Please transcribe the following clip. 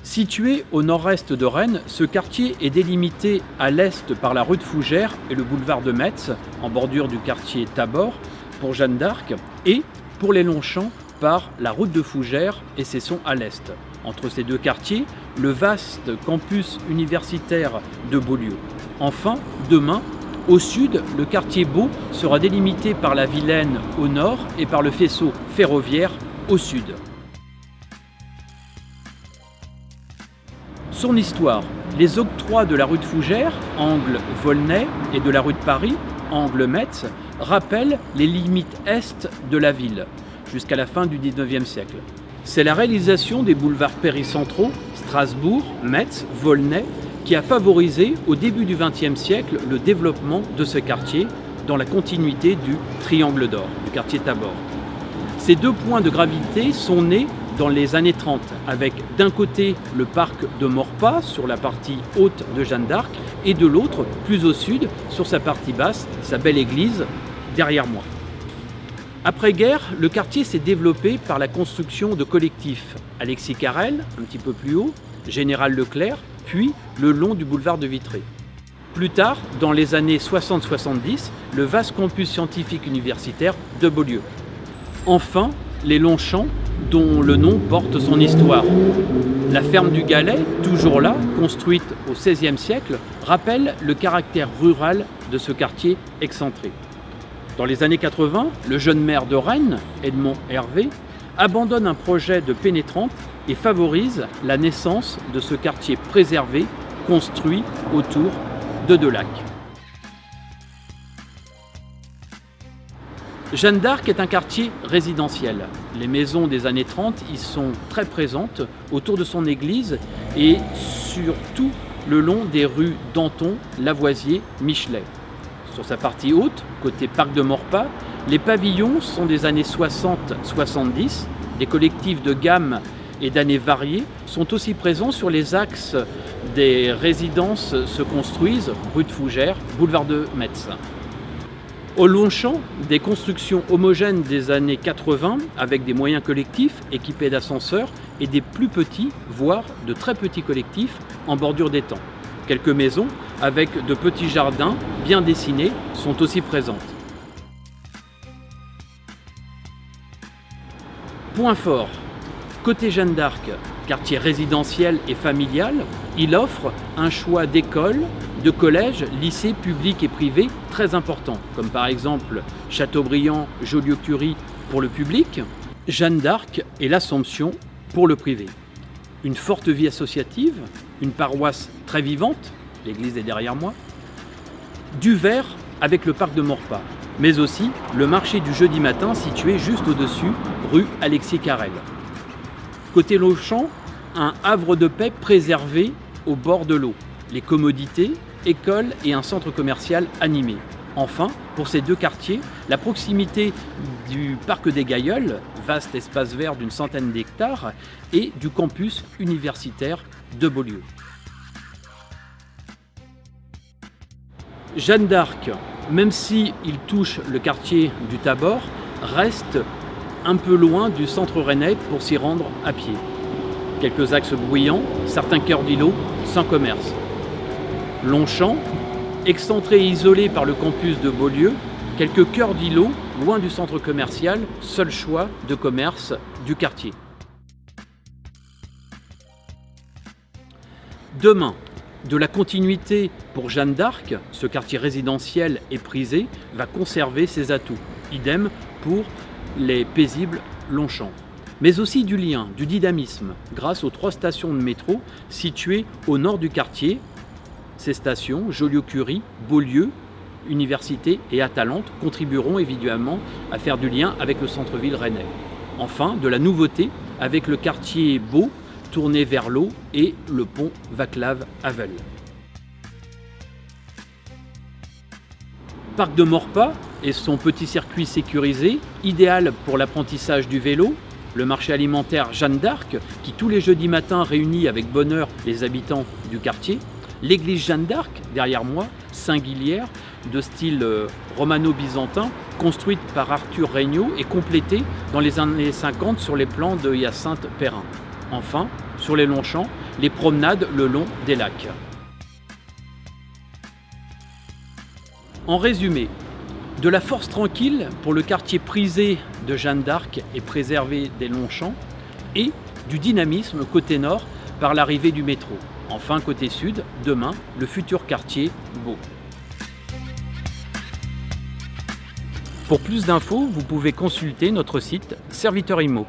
Situé au nord-est de Rennes, ce quartier est délimité à l'est par la rue de Fougères et le boulevard de Metz, en bordure du quartier Tabor, pour Jeanne d'Arc, et pour les Longchamps par la route de Fougères et Cesson à l'est. Entre ces deux quartiers, le vaste campus universitaire de Beaulieu. Enfin, demain, au sud, le quartier Beau sera délimité par la Vilaine au nord et par le faisceau ferroviaire au sud. Son histoire, les octrois de la rue de Fougères, angle Volnay, et de la rue de Paris, angle Metz, rappellent les limites est de la ville, jusqu'à la fin du XIXe siècle. C'est la réalisation des boulevards péricentraux, Strasbourg, Metz, Volnay, qui a favorisé au début du XXe siècle le développement de ce quartier dans la continuité du Triangle d'Or, du quartier Tabor. Ces deux points de gravité sont nés dans les années 30, avec d'un côté le parc de Maurepas sur la partie haute de Jeanne d'Arc et de l'autre, plus au sud, sur sa partie basse, sa belle église, derrière moi. Après-guerre, le quartier s'est développé par la construction de collectifs. Alexis Carrel, un petit peu plus haut, Général Leclerc, puis le long du boulevard de Vitré. Plus tard, dans les années 60-70, le vaste campus scientifique universitaire de Beaulieu. Enfin, les Longchamps, dont le nom porte son histoire. La ferme du Galet, toujours là, construite au XVIe siècle, rappelle le caractère rural de ce quartier excentré. Dans les années 80, le jeune maire de Rennes, Edmond Hervé, abandonne un projet de pénétrante et favorise la naissance de ce quartier préservé, construit autour de deux lacs. Jeanne d'Arc est un quartier résidentiel. Les maisons des années 30 y sont très présentes autour de son église et surtout le long des rues Danton, Lavoisier, Michelet. Sur sa partie haute, côté parc de Maurepas, les pavillons sont des années 60-70. Des collectifs de gamme et d'années variées sont aussi présents sur les axes des résidences se construisent, rue de Fougères, boulevard de Metz. Au Longchamps, des constructions homogènes des années 80 avec des moyens collectifs équipés d'ascenseurs et des plus petits, voire de très petits collectifs en bordure d'étang. Quelques maisons avec de petits jardins bien dessinés sont aussi présentes. Point fort, côté Jeanne d'Arc, quartier résidentiel et familial, il offre un choix d'écoles, de collèges, lycées publics et privés très importants, comme par exemple Chateaubriand, Joliot-Curie pour le public, Jeanne d'Arc et l'Assomption pour le privé. Une forte vie associative, une paroisse très vivante, l'église est derrière moi, du vert avec le parc de Maurepas, mais aussi le marché du jeudi matin situé juste au-dessus, rue Alexis Carrel. Côté Longchamps, un havre de paix préservé au bord de l'eau, les commodités, écoles et un centre commercial animé. Enfin, pour ces deux quartiers, la proximité du parc des Gailleuls, vaste espace vert d'une centaine d'hectares, et du campus universitaire de Beaulieu. Jeanne d'Arc, même s'il touche le quartier du Tabor, reste un peu loin du centre rennais pour s'y rendre à pied. Quelques axes bruyants, certains cœurs d'îlots sans commerce. Longchamps, excentré et isolé par le campus de Beaulieu, quelques cœurs d'îlots loin du centre commercial, seul choix de commerce du quartier. Demain, de la continuité pour Jeanne d'Arc, ce quartier résidentiel et prisé va conserver ses atouts. Idem pour les paisibles Longchamps. Mais aussi du lien, du dynamisme, grâce aux 3 stations de métro situées au nord du quartier. Ces stations, Joliot-Curie, Beaulieu, Université et Atalante, contribueront évidemment à faire du lien avec le centre-ville rennais. Enfin, de la nouveauté avec le quartier Beau, tourné vers l'eau, et le pont Vaclave-Havel. Parc de Maurepas et son petit circuit sécurisé, idéal pour l'apprentissage du vélo, le marché alimentaire Jeanne d'Arc, qui tous les jeudis matins réunit avec bonheur les habitants du quartier, l'église Jeanne d'Arc, derrière moi, singulière, de style romano-byzantin, construite par Arthur Regnault et complétée dans les années 50 sur les plans de Hyacinthe Perrin. Enfin, sur les Longchamps, les promenades le long des lacs. En résumé, de la force tranquille pour le quartier prisé de Jeanne d'Arc et préservé des Longchamps, et du dynamisme côté nord par l'arrivée du métro. Enfin, côté sud, demain, le futur quartier Beau. Pour plus d'infos, vous pouvez consulter notre site Serviteur Immo.